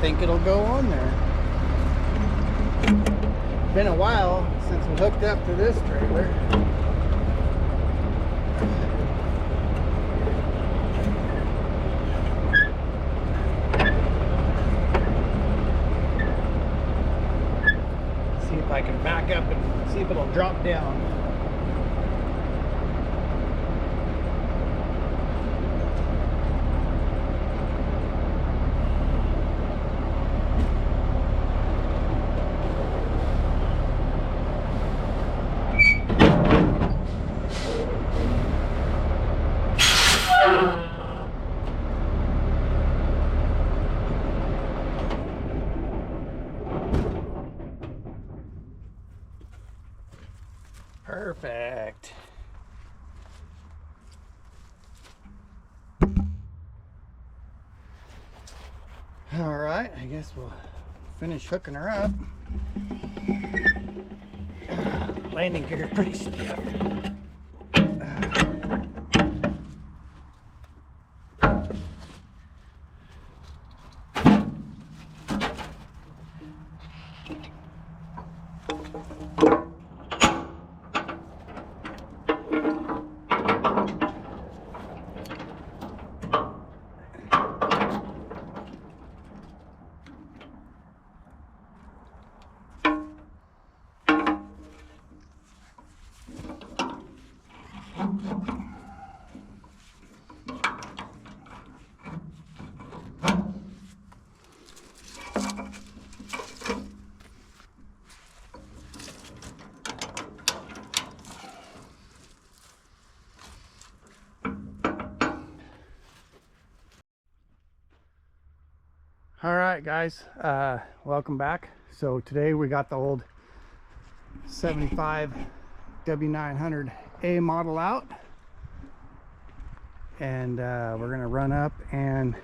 think it'll go on there. Been a while since we hooked up to this trailer. See if I can back up and see if it'll drop down. Perfect. All right, I guess we'll finish hooking her up. Landing gear is pretty stiff. All right, guys, welcome back. So today we got the old 75 W900A model out, and we're gonna run up and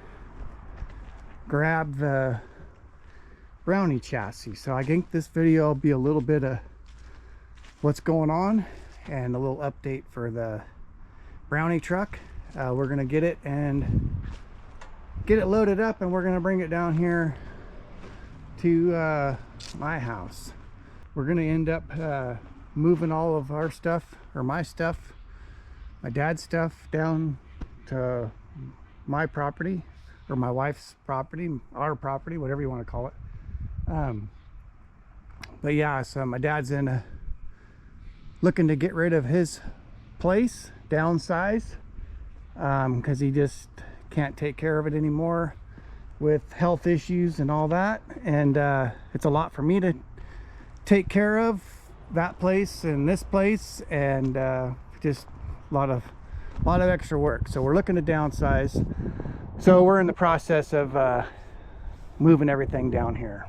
grab the Brownie chassis. So I think this video will be a little bit of what's going on and a little update for the Brownie truck. We're gonna get it loaded up, and we're gonna bring it down here to my house. We're gonna end up moving all of our stuff, or my stuff, my dad's stuff, down to my property, or my wife's property, our property, whatever you want to call it. But yeah, so my dad's looking to get rid of his place, downsize, because he just can't take care of it anymore with health issues and all that, and it's a lot for me to take care of, that place and this place, and just a lot of extra work. So we're looking to downsize, so we're in the process of moving everything down here.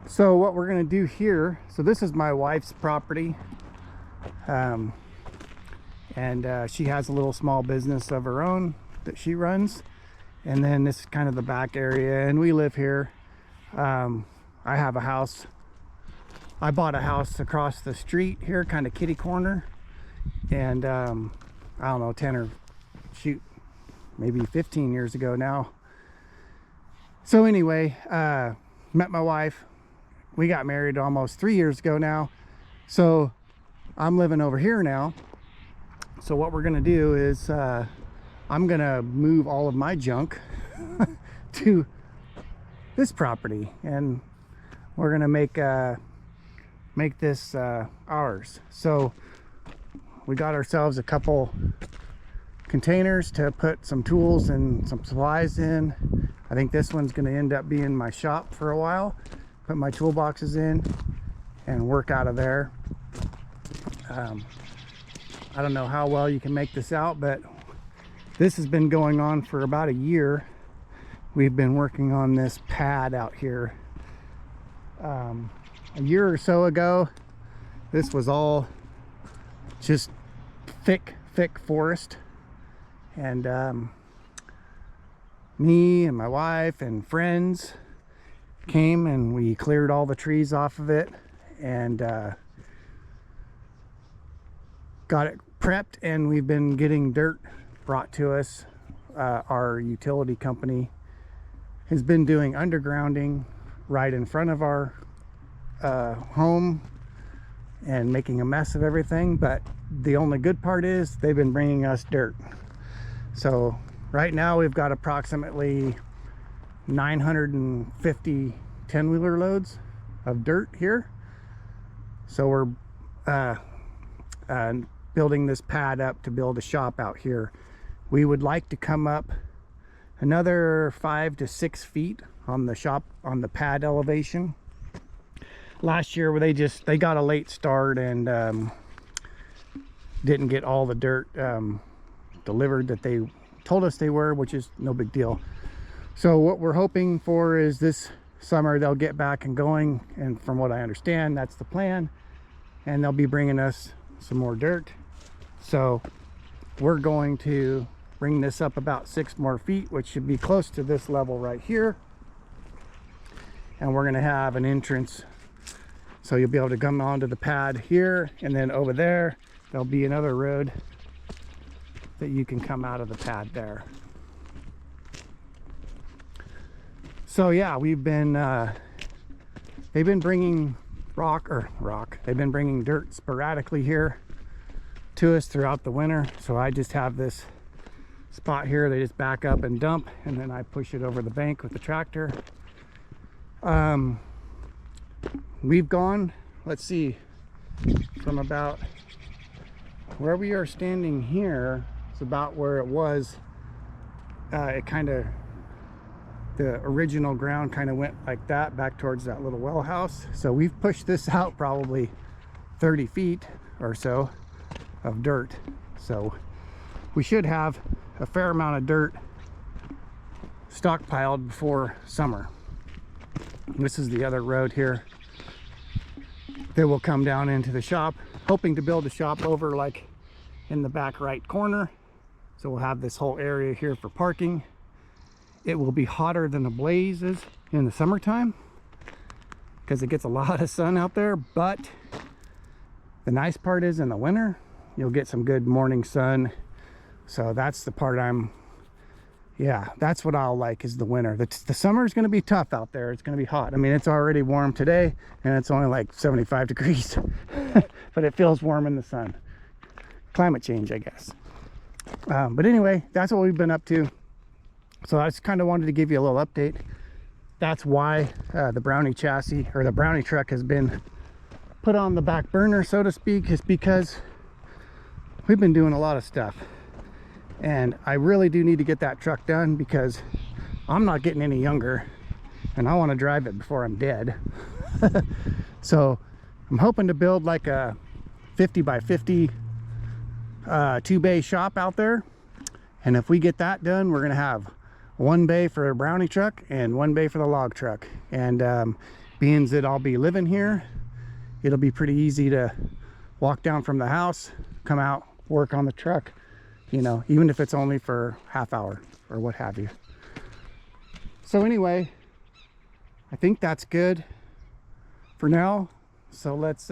So what we're going to do here, so this is my wife's property, and she has a little small business of her own that she runs, and then this is kind of the back area, and we live here. I have a house, I bought a house across the street here, kind of kitty corner, and I don't know, 10 or maybe 15 years ago now. So anyway, met my wife, we got married almost 3 years ago now, so I'm living over here now. So what we're gonna do is I'm gonna move all of my junk to this property, and we're gonna make this ours. So we got ourselves a couple containers to put some tools and some supplies in. I think this one's gonna end up being my shop for a while. Put my toolboxes in and work out of there. I don't know how well you can make this out, but this has been going on for about a year. We've been working on this pad out here. A year or so ago, this was all just thick forest, and me and my wife and friends came and we cleared all the trees off of it, and got it prepped, and we've been getting dirt brought to us our utility company has been doing undergrounding right in front of our home and making a mess of everything. But the only good part is they've been bringing us dirt. So right now we've got approximately 950 10-wheeler loads of dirt here. So we're building this pad up to build a shop out here. We would like to come up another 5 to 6 feet on the shop, on the pad elevation. Last year they got a late start and didn't get all the dirt delivered that they told us they were, which is no big deal. So what we're hoping for is this summer they'll get back and going, and from what I understand that's the plan, and they'll be bringing us some more dirt. So we're going to bring this up about 6 more feet, which should be close to this level right here, and we're going to have an entrance, so you'll be able to come onto the pad here, and then over there there'll be another road that you can come out of the pad there. So yeah, they've been bringing they've been bringing dirt sporadically here to us throughout the winter. So I just have this spot here, they just back up and dump, and then I push it over the bank with the tractor. We've gone, let's see, from about where we are standing here, it's about where it was, it kind of, the original ground kind of went like that back towards that little well house. So we've pushed this out probably 30 feet or so of dirt. So we should have a fair amount of dirt stockpiled before summer. This is the other road here that will come down into the shop, hoping to build a shop over like in the back right corner. So we'll have this whole area here for parking. It will be hotter than the blazes in the summertime because it gets a lot of sun out there, but the nice part is in the winter you'll get some good morning sun. So that's the part that's what I'll like, is the winter. The summer is going to be tough out there. It's going to be hot. I mean, it's already warm today and it's only like 75 degrees but it feels warm in the sun. Climate change, I guess. But anyway, that's what we've been up to. So I just kind of wanted to give you a little update. That's why the Brownie chassis, or the Brownie truck, has been put on the back burner, so to speak, is because we've been doing a lot of stuff. And I really do need to get that truck done because I'm not getting any younger and I want to drive it before I'm dead. So I'm hoping to build like a 50 by 50 2-bay shop out there. And if we get that done, we're going to have 1 bay for a Brownie truck and 1 bay for the log truck. And being that I'll be living here, it'll be pretty easy to walk down from the house, come out, work on the truck, you know, even if it's only for half hour or what have you. So anyway, I think that's good for now. So let's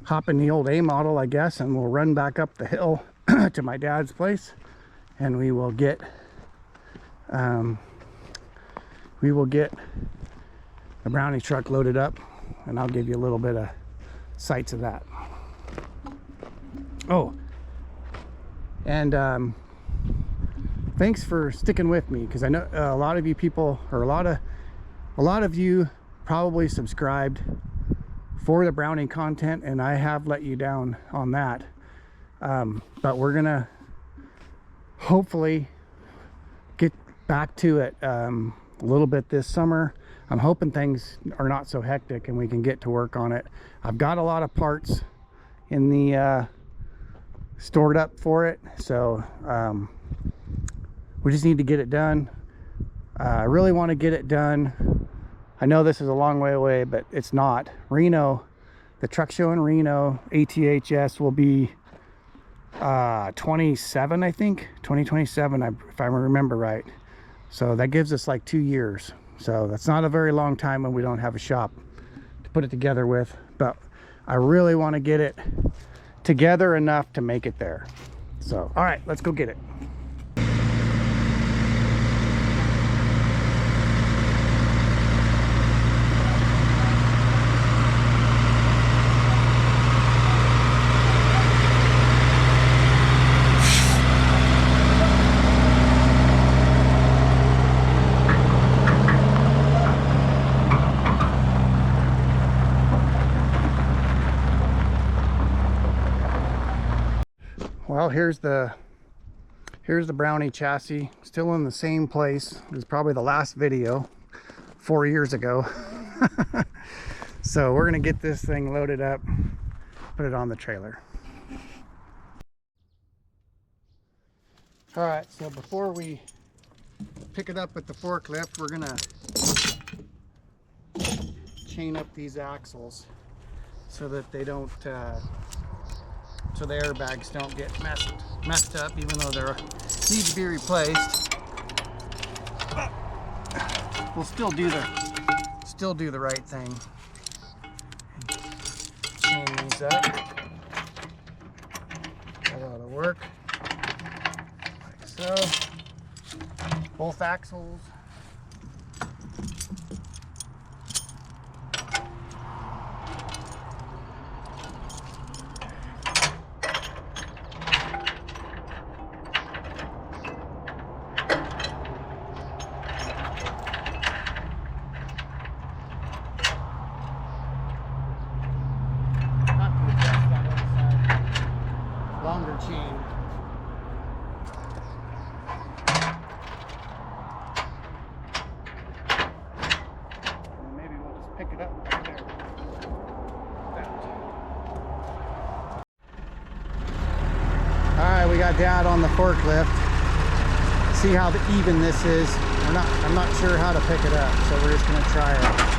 hop in the old A model, I guess, and we'll run back up the hill to my dad's place, and we will get the Brownie truck loaded up, and I'll give you a little bit of sights of that. Oh, and thanks for sticking with me, because I know a lot of you people, or a lot of you probably subscribed for the Brownie content, and I have let you down on that. But we're gonna hopefully get back to it a little bit this summer. I'm hoping things are not so hectic and we can get to work on it. I've got a lot of parts in the stored up for it, so we just need to get it done. I really want to get it done. I know this is a long way away, but it's not. Reno, the truck show in Reno, ATHS, will be 27, I think 2027, if I remember right. So that gives us like 2 years. So that's not a very long time when we don't have a shop to put it together with, but I really want to get it together enough to make it there. So, all right, let's go get it. Well, here's the Brownie chassis, still in the same place. It was probably the last video 4 years ago. So we're gonna get this thing loaded up, put it on the trailer. All right, so before we pick it up with the forklift, we're gonna chain up these axles so that they don't so the airbags don't get messed up, even though they need to be replaced. We'll still do the right thing. Chain these up. That ought to work. Like so. Both axles. Longer chain. And maybe we'll just pick it up right there. Alright, we got Dad on the forklift. See how even this is. I'm not sure how to pick it up, so we're just gonna try it.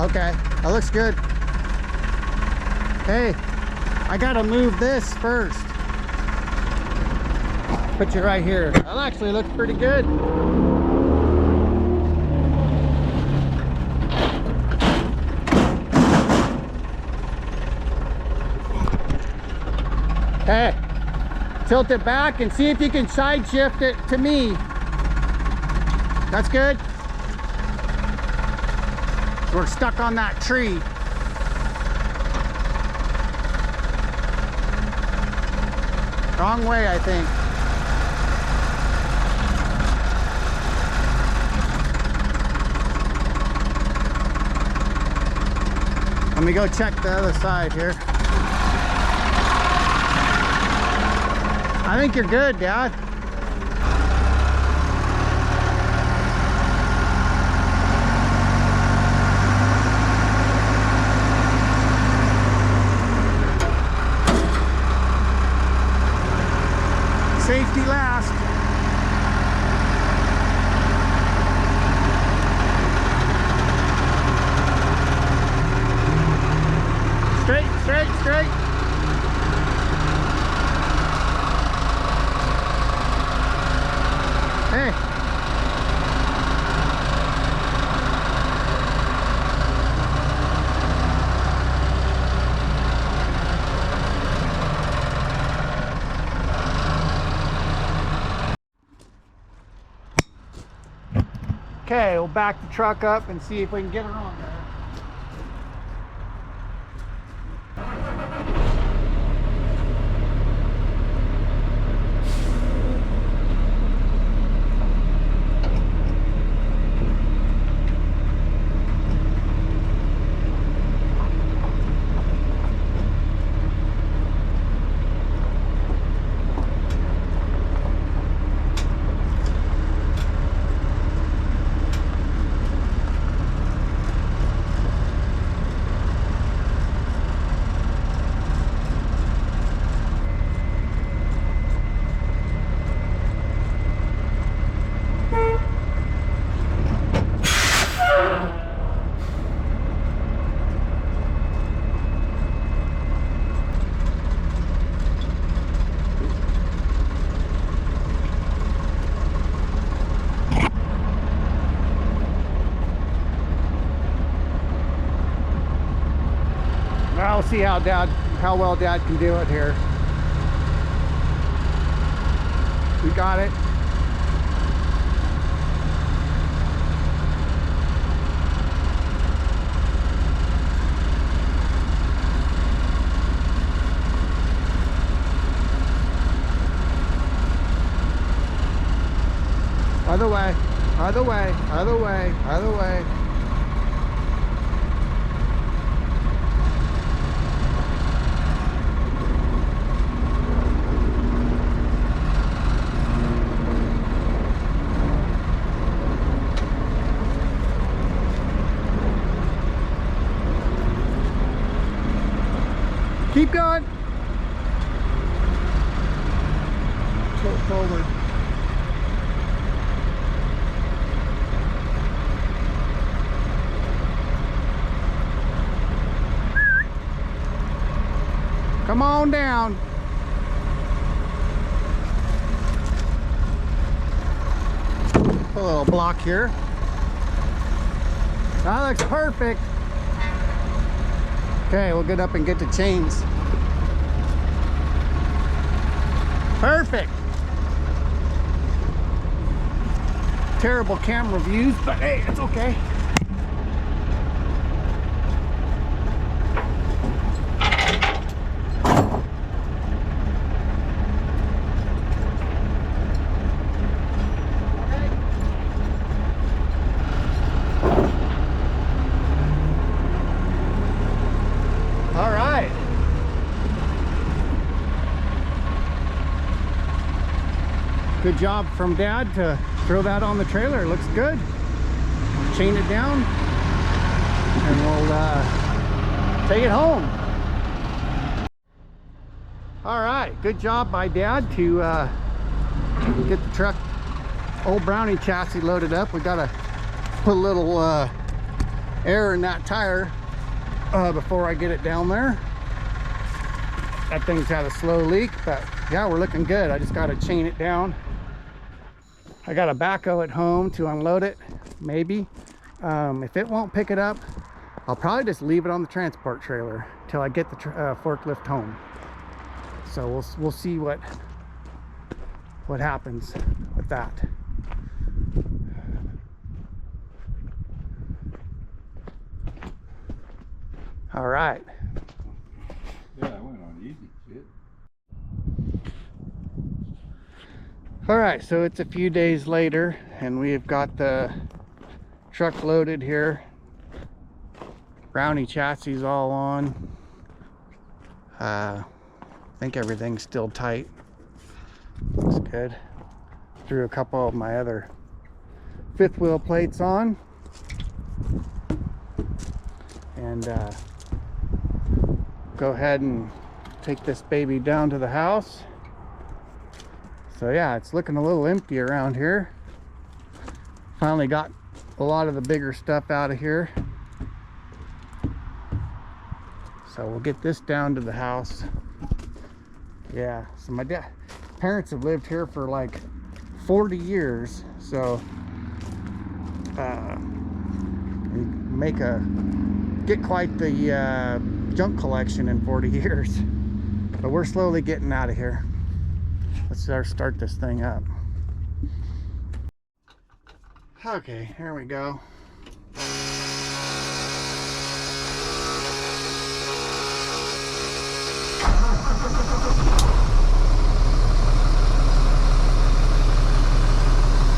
Okay, that looks good. Hey, I gotta move this first. Put you right here. That actually looks pretty good. Hey, tilt it back and see if you can side shift it to me. That's good. We're stuck on that tree. Wrong way, I think. Let me go check the other side here. I think you're good, Dad. Safety last. Straight, straight, straight. Hey. Okay, we'll back the truck up and see if we can get her on there. we'll see how well Dad can do it here. We got it. Other way, other way, other way, other way. Keep going. Tilt forward. Come on down. Put a little block here. That looks perfect. Okay, we'll get up and get the chains. Perfect. Terrible camera views, but hey, it's okay. Good job from Dad to throw that on the trailer. It looks good. Chain it down and we'll take it home. All right, good job by Dad to get the truck, old Brownie chassis loaded up. We gotta put a little air in that tire before I get it down there. That thing's had a slow leak, but yeah, we're looking good. I just gotta chain it down. I got a backhoe at home to unload it, maybe. If it won't pick it up, I'll probably just leave it on the transport trailer till I get the forklift home. So we'll see what happens with that. All right. Yeah, I went on easy shit. All right, so it's a few days later and we've got the truck loaded here. Brownie chassis all on. I think everything's still tight. Looks good. Threw a couple of my other fifth wheel plates on. And go ahead and take this baby down to the house. So yeah, it's looking a little empty around here. Finally got a lot of the bigger stuff out of here. So we'll get this down to the house. Yeah, so my parents have lived here for like 40 years. So get quite the junk collection in 40 years. But we're slowly getting out of here. Let's start this thing up. Okay, here we go.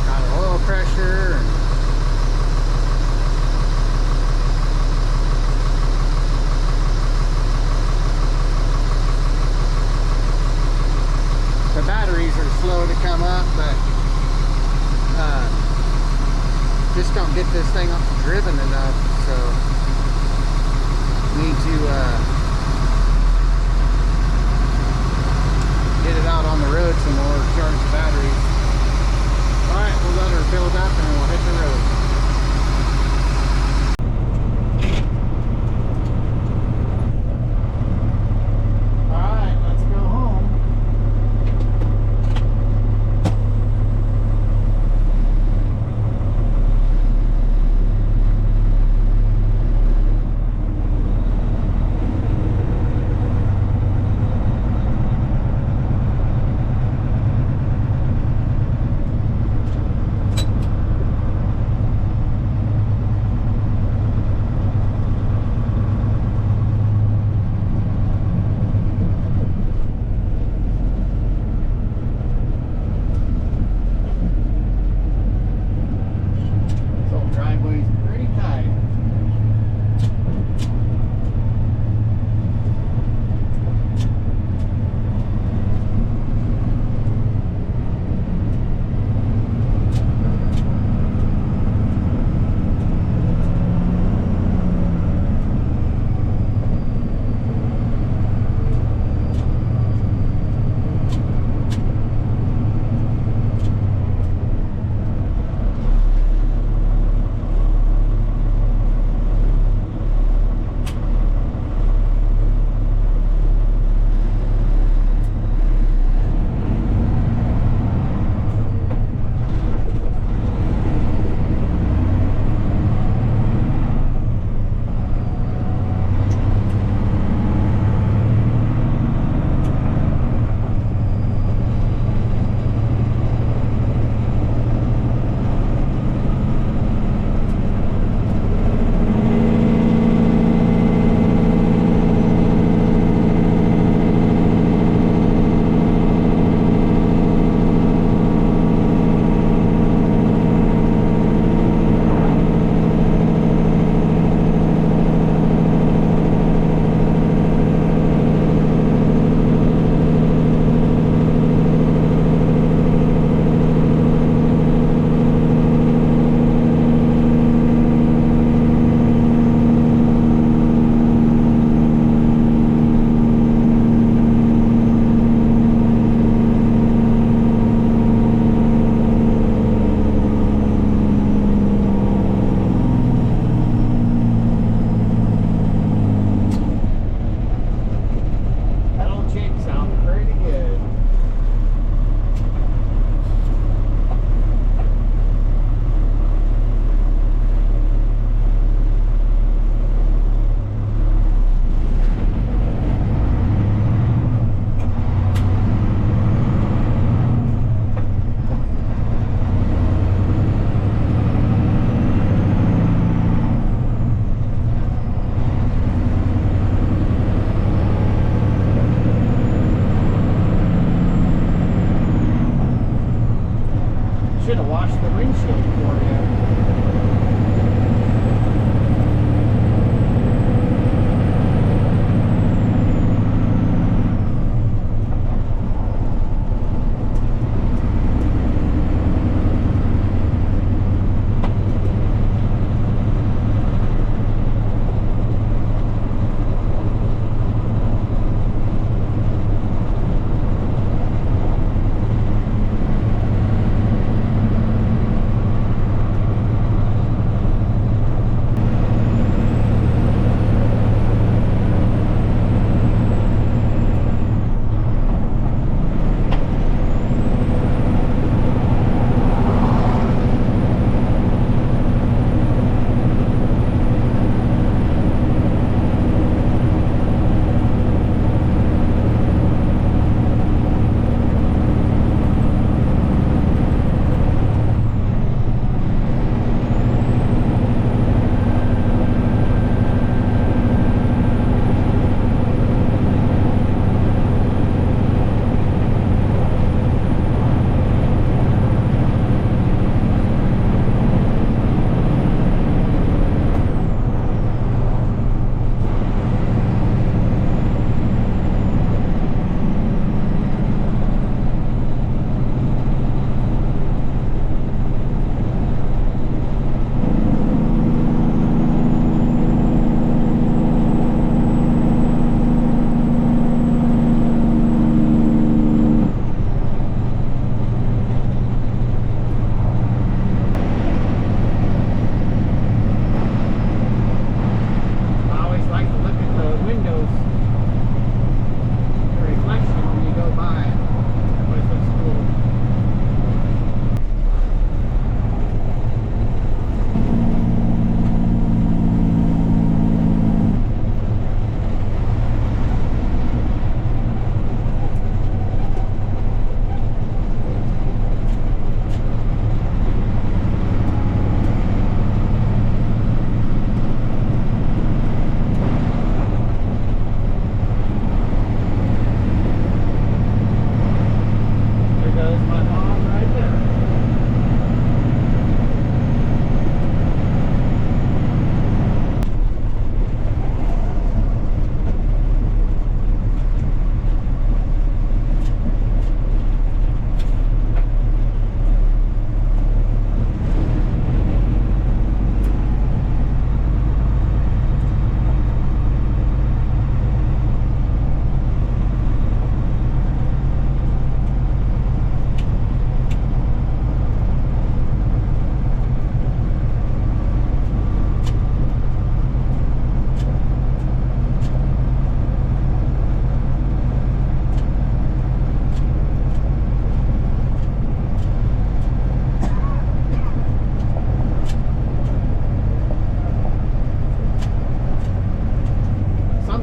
Got our oil pressure and the batteries are slow to come up, but just don't get this thing driven enough, so need to get it out on the road some more, charge the batteries. Alright, we'll let her build up and we'll hit the road.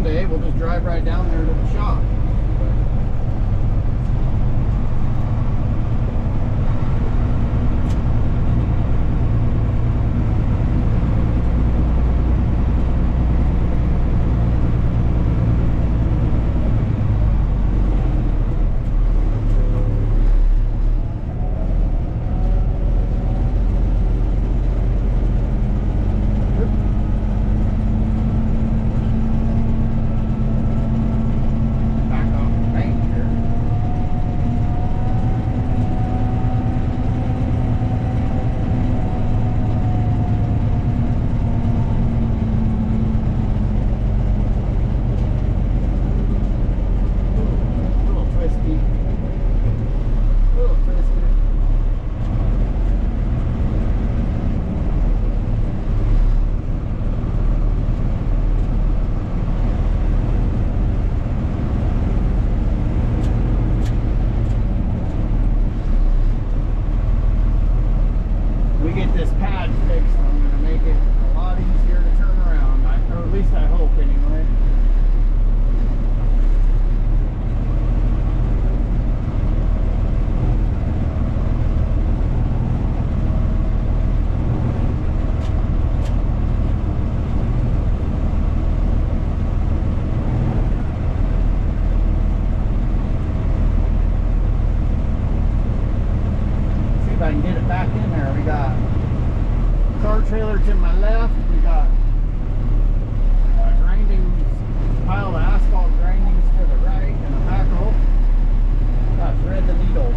someday we'll just drive right down there to the shop. Trailer to my left, we got grindings, pile of asphalt grindings to the right, and a backhoe. Got thread the needle.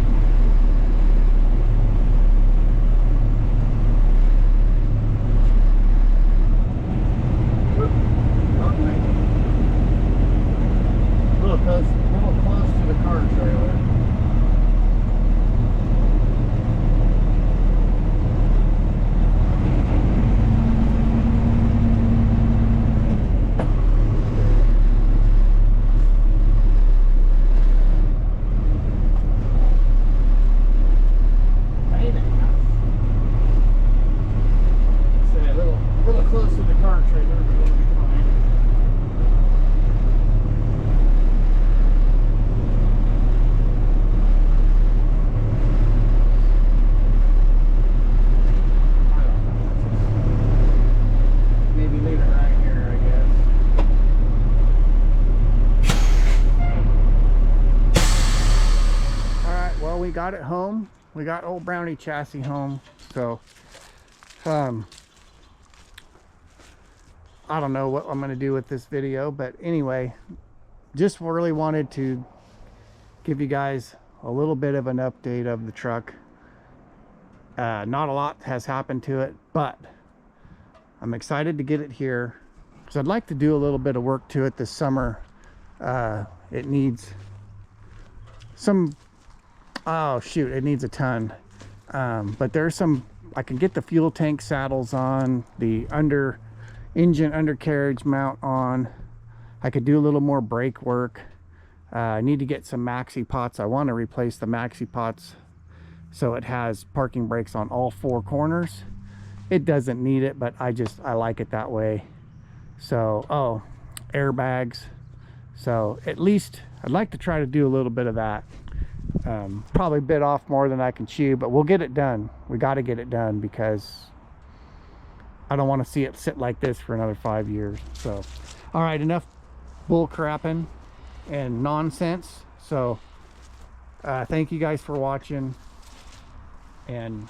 Little close to the car trailer. We got it home. We got old Brownie chassis home. So I don't know what I'm going to do with this video, but anyway, just really wanted to give you guys a little bit of an update of the truck. Not a lot has happened to it, but I'm excited to get it here because I'd like to do a little bit of work to it this summer. It needs some, oh shoot, it needs a ton. But there's some, I can get the fuel tank saddles on, the engine undercarriage mount on. I could do a little more brake work. I need to get some maxi pots. I want to replace the maxi pots so it has parking brakes on all four corners. It doesn't need it, but I like it that way. So, oh, airbags. So at least I'd like to try to do a little bit of that. Probably bit off more than I can chew, but we'll get it done. We got to get it done because I don't want to see it sit like this for another 5 years. So, all right, enough bull crapping and nonsense. So, thank you guys for watching, and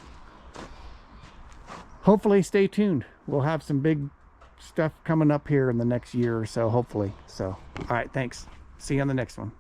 hopefully stay tuned. We'll have some big stuff coming up here in the next year or so, hopefully. So, all right, thanks. See you on the next one.